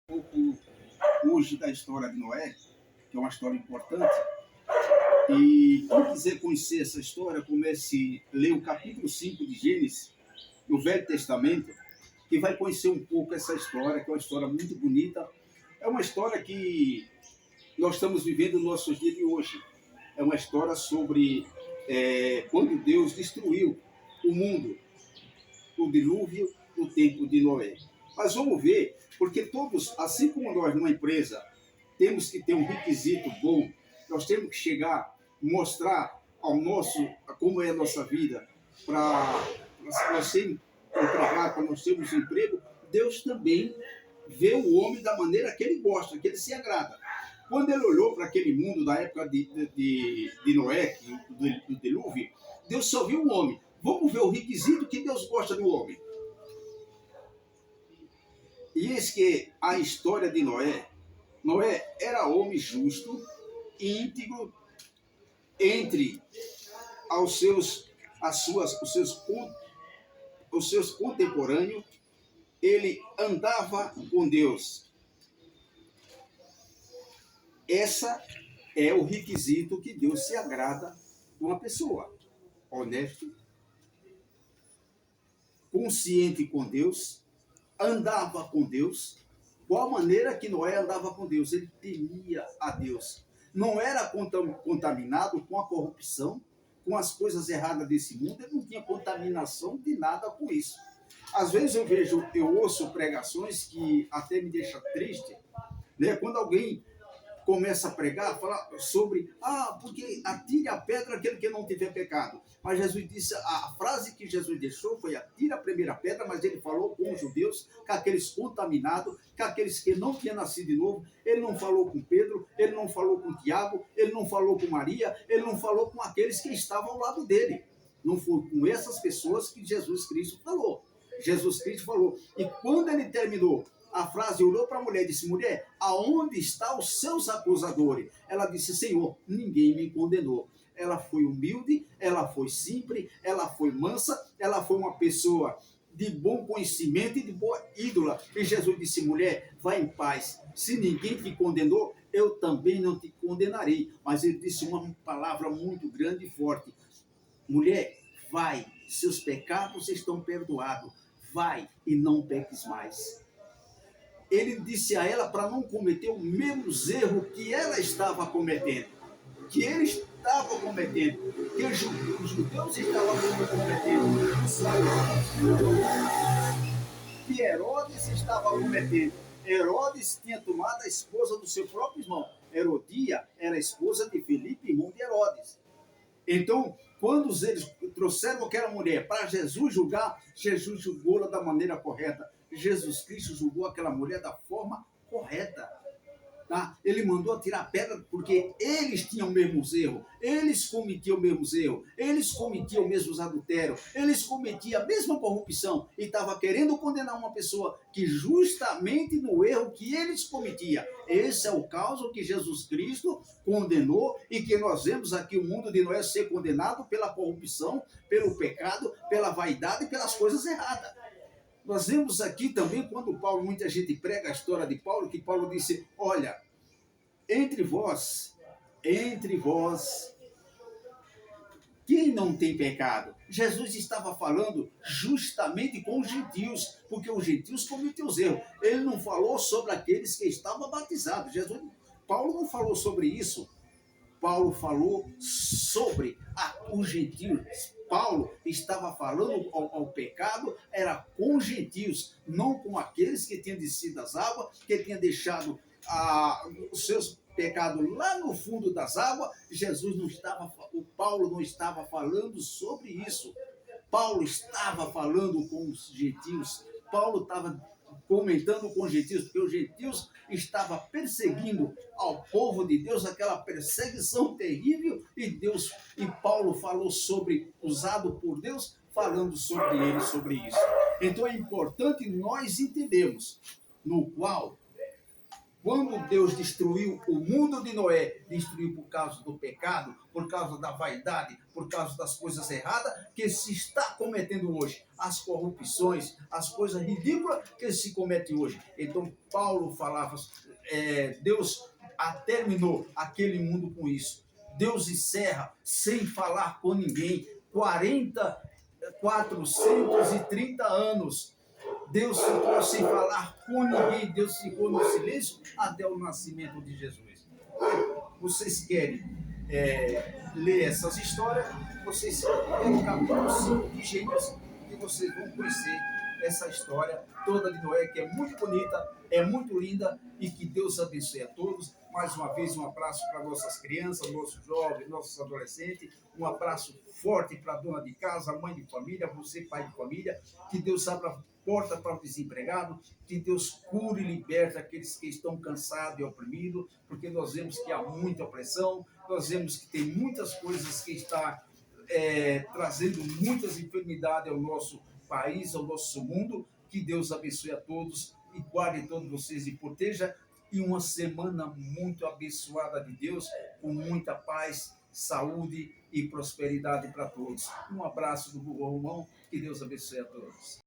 pouco hoje da história de Noé, que é uma história importante. E quem quiser conhecer essa história, comece a ler o capítulo 5 de Gênesis, do Velho Testamento, que vai conhecer um pouco essa história, que é uma história muito bonita. É uma história que nós estamos vivendo nos nossos dias de hoje. É uma história sobre quando Deus destruiu o mundo, o dilúvio, no tempo de Noé. Mas vamos ver, porque todos, assim como nós numa empresa, temos que ter um requisito bom, nós temos que chegar, mostrar ao nosso, como é a nossa vida, para nós sermos empregados, para nós termos um emprego. Deus também vê o homem da maneira que ele gosta, que ele se agrada. Quando ele olhou para aquele mundo da época de Noé, do dilúvio, Deus só viu o homem. Vamos ver o requisito que Deus gosta do homem. E eis que a história de Noé, Noé era homem justo, íntegro, entre os seus contemporâneos, ele andava com Deus. Essa é o requisito que Deus se agrada de uma pessoa. Honesto, consciente com Deus, andava com Deus. Qual a maneira que Noé andava com Deus? Ele temia a Deus. Não era contaminado com a corrupção, com as coisas erradas desse mundo. Ele não tinha contaminação de nada com isso. Às vezes eu ouço pregações que até me deixam triste, né? Quando alguém começa a pregar, falar sobre, porque atire a pedra aquele que não tiver pecado. Mas Jesus disse, a frase que Jesus deixou foi, atire a primeira pedra, mas ele falou com os judeus, com aqueles contaminados, com aqueles que não tinham nascido de novo. Ele não falou com Pedro, ele não falou com Tiago, ele não falou com Maria, ele não falou com aqueles que estavam ao lado dele. Não foi com essas pessoas que Jesus Cristo falou. Jesus Cristo falou. E quando ele terminou a frase, olhou para a mulher e disse, mulher, aonde estão os seus acusadores? Ela disse, Senhor, ninguém me condenou. Ela foi humilde, ela foi simples, ela foi mansa, ela foi uma pessoa de bom conhecimento e de boa ídola. E Jesus disse, mulher, vá em paz. Se ninguém te condenou, eu também não te condenarei. Mas ele disse uma palavra muito grande e forte. Mulher, vai, seus pecados estão perdoados. Vai e não peques mais. Ele disse a ela para não cometer o mesmo erro que ela estava cometendo, que ele estava cometendo, que os judeus estavam cometendo, que Herodes estava cometendo. Herodes tinha tomado a esposa do seu próprio irmão. Herodia era a esposa de Filipe, irmão de Herodes. Então, quando eles trouxeram aquela mulher para Jesus julgar, Jesus julgou-la da maneira correta. Jesus Cristo julgou aquela mulher da forma correta. Tá? Ele mandou tirar a pedra porque eles tinham o mesmo erro, eles cometiam o mesmo erro, eles cometiam os mesmos adultérios, eles cometiam a mesma corrupção e estava querendo condenar uma pessoa que justamente no erro que eles cometiam. Esse é o caso que Jesus Cristo condenou e que nós vemos aqui o mundo de Noé ser condenado pela corrupção, pelo pecado, pela vaidade e pelas coisas erradas. Nós vemos aqui também, quando Paulo, muita gente prega a história de Paulo, que Paulo disse, olha, entre vós, quem não tem pecado? Jesus estava falando justamente com os gentios, porque os gentios cometeram os erros. Ele não falou sobre aqueles que estavam batizados. Paulo não falou sobre isso. Paulo falou sobre os gentios. Paulo estava falando ao pecado, era com os gentios, não com aqueles que tinham descido das águas, que tinham deixado os seus pecados lá no fundo das águas. Paulo não estava falando sobre isso. Paulo estava falando com os gentios. Paulo estava comentando com os gentios, porque os gentios estavam perseguindo ao povo de Deus, aquela perseguição terrível, e Paulo falou usado por Deus, falando sobre ele, sobre isso. Então é importante nós entendermos no qual Quando Deus destruiu o mundo de Noé, destruiu por causa do pecado, por causa da vaidade, por causa das coisas erradas que se está cometendo hoje, as corrupções, as coisas ridículas que se comete hoje. Então Paulo falava, Deus terminou aquele mundo com isso. Deus encerra sem falar com ninguém. 430 anos Deus ficou sem falar com ninguém, Deus ficou no silêncio até o nascimento de Jesus. Vocês querem ler essas histórias? Vocês querem o capítulo 5 de Gênesis e vocês vão conhecer essa história toda de Noé, que é muito bonita, é muito linda, e que Deus abençoe a todos. Mais uma vez, um abraço para nossas crianças, nossos jovens, nossos adolescentes, um abraço forte para a dona de casa, mãe de família, você, pai de família. Que Deus abra a porta para o desempregado, que Deus cure e liberte aqueles que estão cansados e oprimidos, porque nós vemos que há muita opressão, nós vemos que tem muitas coisas que estão trazendo muitas enfermidades ao nosso país, ao nosso mundo. Que Deus abençoe a todos e guarde todos vocês e proteja. E uma semana muito abençoada de Deus, com muita paz, saúde e prosperidade para todos. Um abraço do Google Romão, que Deus abençoe a todos.